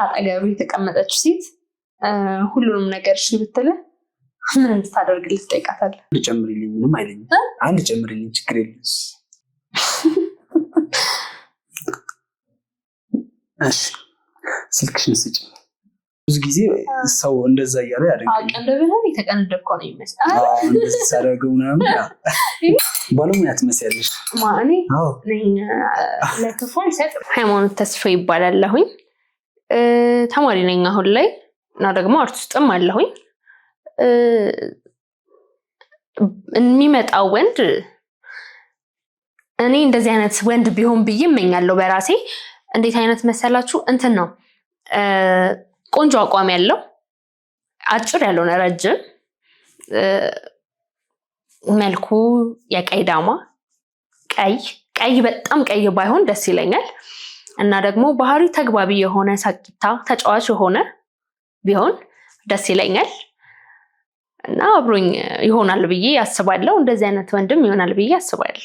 አጠገብ የተቀመጠች ሴት ሁሉንም ነገር እሺ ብትልህ ምን እንድታደርግልህ ትጠይቃታለህ? ልጨምርልኝ ምንም አይለኝም። አንድ ጨምርልኝ ችግር የለም። እሺ ስልክሽን ስጭ። ብዙ ጊዜ ሰው እንደዛ እያለ ያደርጋል። አቀንደብህን የተቀነደብከው ነው ይመስላል። እንደዚህ ሳደርገው ምናምን ባለሙያ ትመስያለሽ። ማኔ ለክፉ አይሰጥም። ሃይማኖት ተስፋ ይባላለሁኝ። ተማሪ ነኝ አሁን ላይ እና ደግሞ አርት ውስጥም አለሁኝ። የሚመጣው ወንድ እኔ እንደዚህ አይነት ወንድ ቢሆን ብዬ እመኛለሁ በራሴ። እንዴት አይነት መሰላችሁ? እንትን ነው ቆንጆ አቋም ያለው፣ አጭር ያልሆነ ረጅም፣ መልኩ የቀይ ዳማ ቀይ በጣም ቀይ ባይሆን ደስ ይለኛል። እና ደግሞ ባህሪ ተግባቢ የሆነ ሳቂታ ተጫዋች የሆነ ቢሆን ደስ ይለኛል። እና አብሮኝ ይሆናል ብዬ አስባለሁ። እንደዚህ አይነት ወንድም ይሆናል ብዬ አስባለሁ።